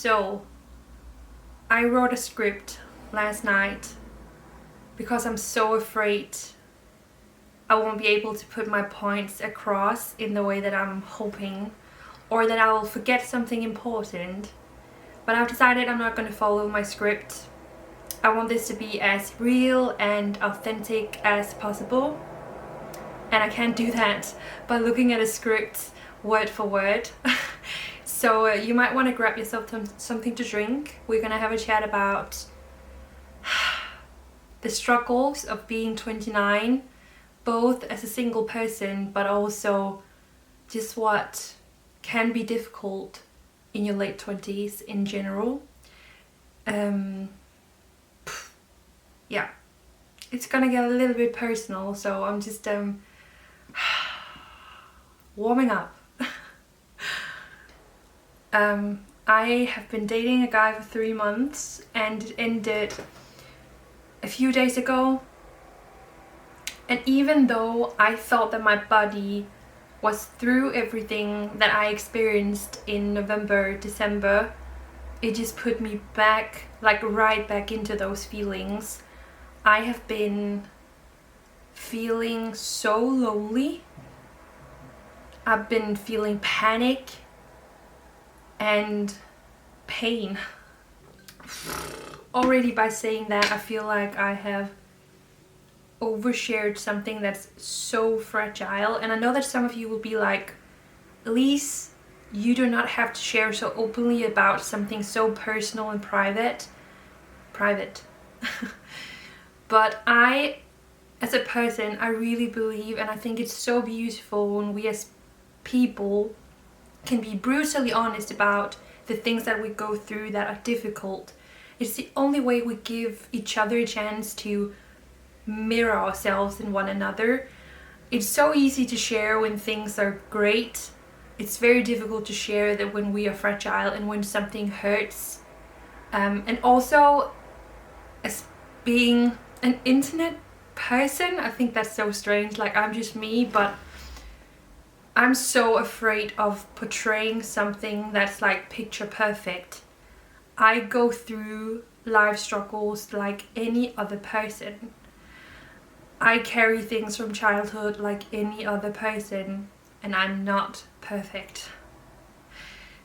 So I wrote a script last night because I'm so afraid I won't be able to put my points across in the way that I'm hoping, or that I'll forget something important. But I've decided I'm not going to follow my script. I want this to be as real and authentic as possible, and I can't do that by looking at a script word for word. So you might want to grab yourself something to drink. We're gonna have a chat about the struggles of being 29, both as a single person but also just what can be difficult in your late 20s in general. Yeah, it's gonna get a little bit personal, so I'm just warming up. I have been dating a guy for 3 months, and it ended a few days ago. And even though I thought that my body was through everything that I experienced in November, December, it just put me back, like right back into those feelings. I have been feeling so lonely. I've been feeling panic and pain. Already by saying that, I feel like I have overshared something that's so fragile. And I know that some of you will be like, Elise, you do not have to share so openly about something so personal and private. But I, as a person, I really believe, and I think it's so beautiful when we as people can be brutally honest about the things that we go through that are difficult. It's the only way we give each other a chance to mirror ourselves in one another. It's so easy to share when things are great. It's very difficult to share that when we are fragile and when something hurts. And also, as being an internet person, I think that's so strange. Like, I'm just me, but I'm so afraid of portraying something that's like picture perfect. I go through life struggles like any other person. I carry things from childhood like any other person, and I'm not perfect.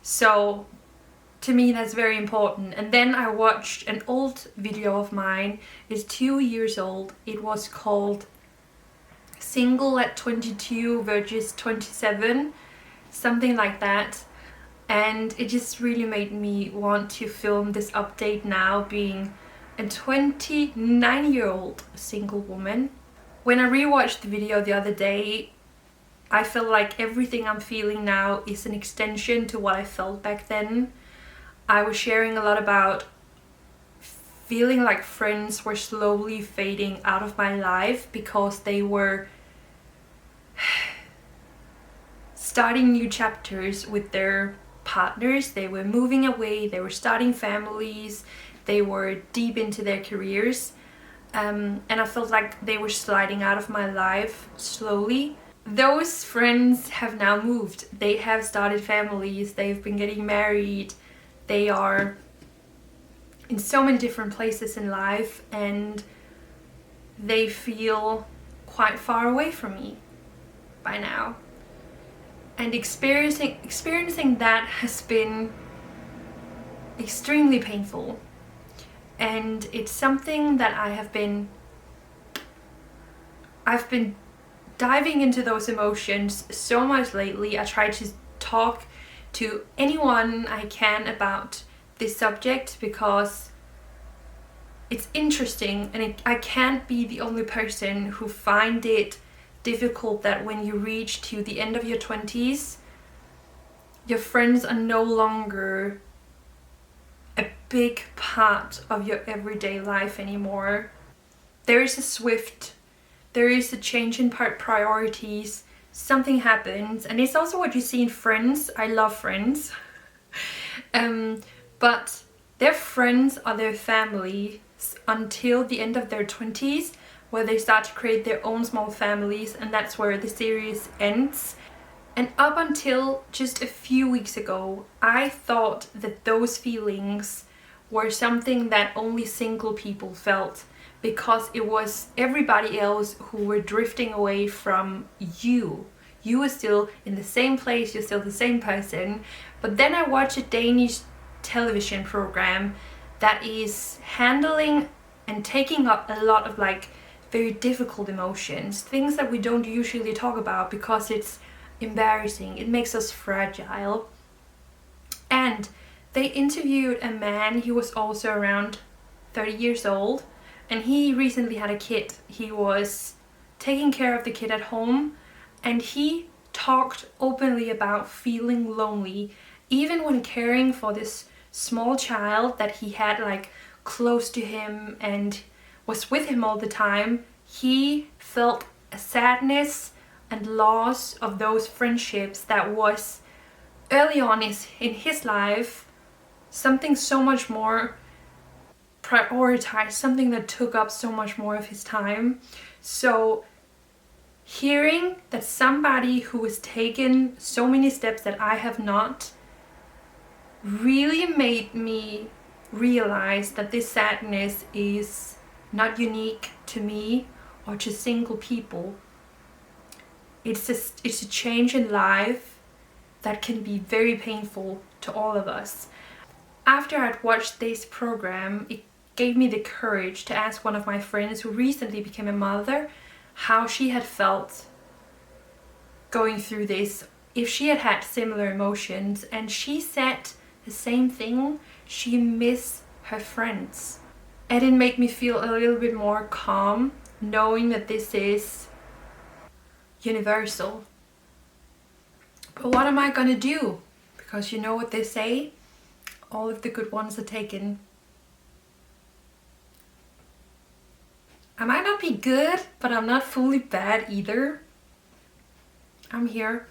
So to me that's very important. And then I watched an old video of mine. It's 2 years old. It was called Single at 22 versus 27, something like that. And it just really made me want to film this update now, being a 29-year-old single woman. When I rewatched the video the other day, I feel like everything I'm feeling now is an extension to what I felt back then. I was sharing a lot about feeling like friends were slowly fading out of my life because they were starting new chapters with their partners. They were moving away, they were starting families, they were deep into their careers, and I felt like they were sliding out of my life slowly. Those friends have now moved. They have started families, they've been getting married, they are in so many different places in life, and they feel quite far away from me by now. And experiencing that has been extremely painful, and it's something that I've been diving into those emotions so much lately. I try to talk to anyone I can about this subject because it's interesting, and I can't be the only person who find it difficult that when you reach to the end of your 20s, your friends are no longer a big part of your everyday life anymore. There is a change in priorities, something happens, and it's also what you see in friends. I love friends. But their friends are their families until the end of their 20s, where they start to create their own small families, and that's where the series ends. And up until just a few weeks ago, I thought that those feelings were something that only single people felt, because it was everybody else who were drifting away from you. You were still in the same place, you're still the same person. But then I watched a Danish television program that is handling and taking up a lot of like very difficult emotions, things that we don't usually talk about because it's embarrassing, it makes us fragile. And they interviewed a man, he was also around 30 years old, and he recently had a kid. He was taking care of the kid at home, and he talked openly about feeling lonely, even when caring for this small child that he had like close to him and was with him all the time. He felt a sadness and loss of those friendships that was early on in his life something so much more prioritized, something that took up so much more of his time. So hearing that somebody who has taken so many steps that I have not really made me realize that this sadness is not unique to me or to single people. It's a change in life that can be very painful to all of us. After I'd watched this program, it gave me the courage to ask one of my friends who recently became a mother how she had felt going through this, if she had had similar emotions, and she said the same thing. She missed her friends. And it made me feel a little bit more calm, knowing that this is universal. But what am I gonna do? Because you know what they say, all of the good ones are taken. I might not be good, but I'm not fully bad either. I'm here.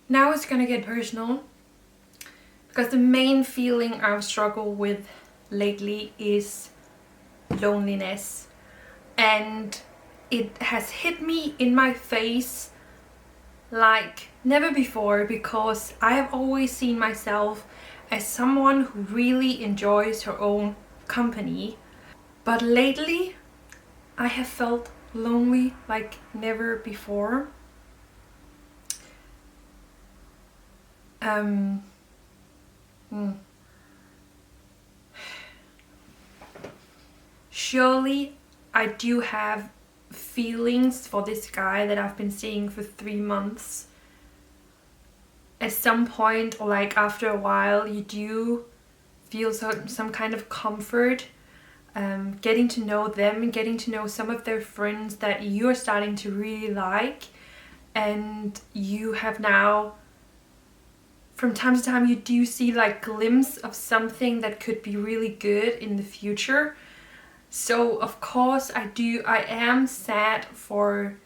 Now it's gonna get personal, because the main feeling I've struggled with lately is loneliness. And it has hit me in my face like never before, because I have always seen myself as someone who really enjoys her own company. But lately, I have felt lonely like never before. Surely I do have feelings for this guy that I've been seeing for 3 months. At some point, or like after a while, you do feel some kind of comfort, getting to know them and getting to know some of their friends that you're starting to really like. And you have now, from time to time, you do see like glimpse of something that could be really good in the future. So of course I am sad for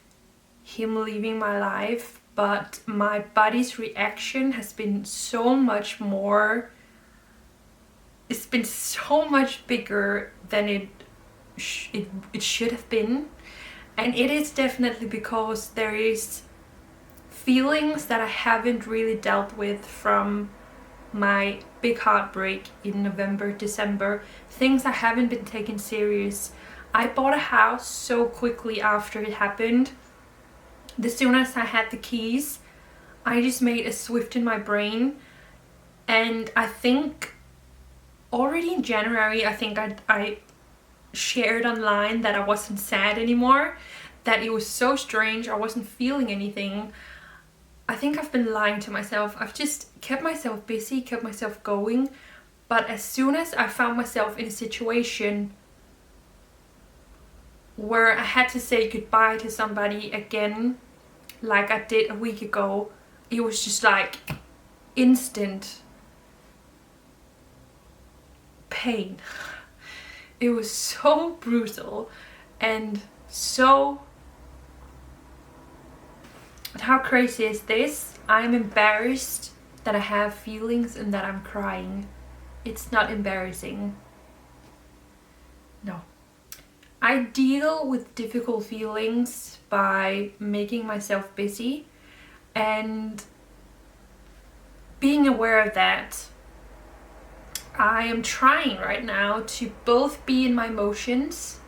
him leaving my life, but my body's reaction has been so much more, it's been so much bigger than it should have been. And it is definitely because there is feelings that I haven't really dealt with from my big heartbreak in November, December, things I haven't been taken serious. I bought a house so quickly after it happened. As soon as I had the keys, I just made a shift in my brain. And I think already in January, I think I shared online that I wasn't sad anymore, that it was so strange, I wasn't feeling anything. I think I've been lying to myself. I've just kept myself busy, kept myself going. But as soon as I found myself in a situation where I had to say goodbye to somebody again, like I did a week ago, it was just like instant pain. It was so brutal and so... How crazy is this? I'm embarrassed that I have feelings and that I'm crying. It's not embarrassing. No. I deal with difficult feelings by making myself busy And being aware of that, I am trying right now to both be in my emotions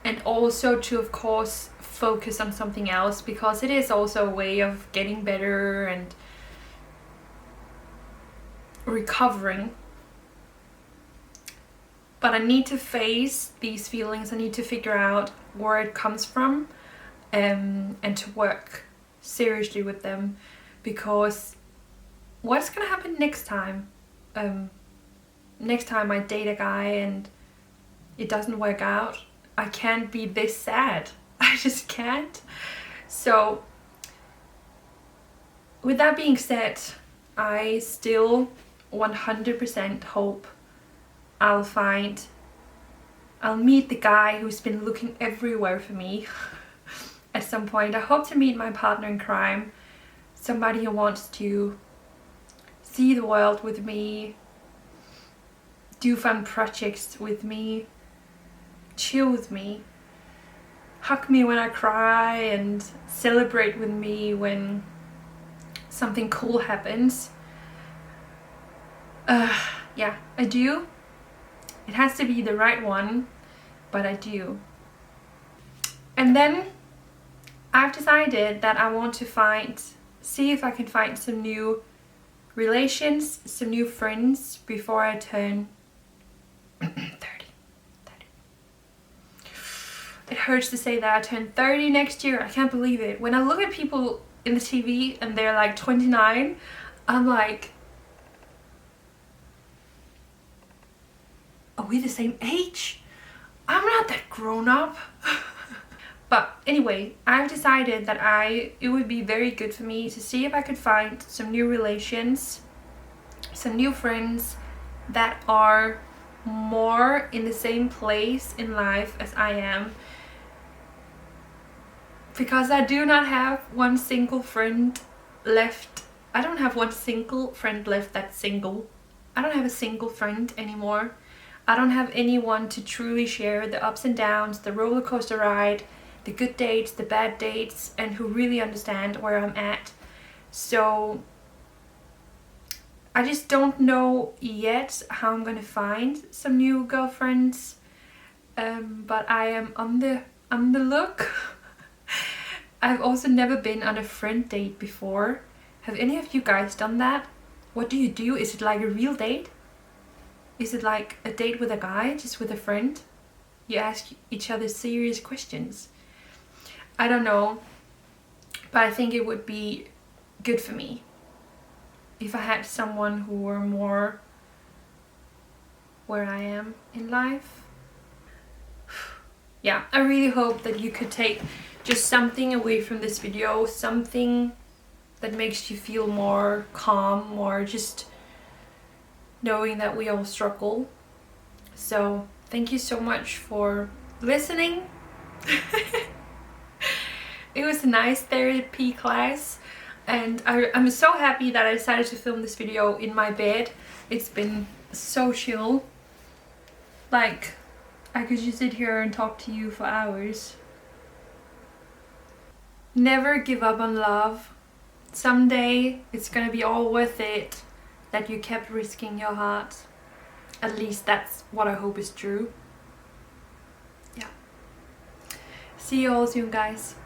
and also to, of course, focus on something else, because it is also a way of getting better and recovering. But I need to face these feelings. I need to figure out where it comes from, and to work seriously with them, because what's gonna happen next time? Next time I date a guy and it doesn't work out, I can't be this sad. I just can't. So with that being said, I still 100% hope I'll meet the guy who's been looking everywhere for me at some point. I hope to meet my partner in crime, somebody who wants to see the world with me, do fun projects with me, chill with me, hug me when I cry, and celebrate with me when something cool happens. Yeah, I do. It has to be the right one, but I do. And then I've decided that I want to see if I can find some new relations, some new friends before I turn 30. It hurts to say that I turn 30 next year. I can't believe it. When I look at people in the TV and they're like 29, I'm like, are we the same age? I'm not that grown up. But anyway, I've decided that it would be very good for me to see if I could find some new relations, some new friends that are more in the same place in life as I am. Because I do not have one single friend left. I don't have one single friend left that's single. I don't have a single friend anymore. I don't have anyone to truly share the ups and downs, the roller coaster ride, the good dates, the bad dates, and who really understand where I'm at. So I just don't know yet how I'm gonna find some new girlfriends, but I am on the look. I've also never been on a friend date before. Have any of you guys done that? What do you do? Is it like a real date? Is it like a date with a guy, just with a friend? You ask each other serious questions. I don't know, but I think it would be good for me if I had someone who were more where I am in life. Yeah, I really hope that you could take just something away from this video, something that makes you feel more calm, more just knowing that we all struggle. So thank you so much for listening. It was a nice therapy class, and I'm so happy that I decided to film this video in my bed. It's been so chill. Like, I could just sit here and talk to you for hours. Never give up on love. Someday it's gonna be all worth it that you kept risking your heart. At least that's what I hope is true. Yeah. See you all soon, guys.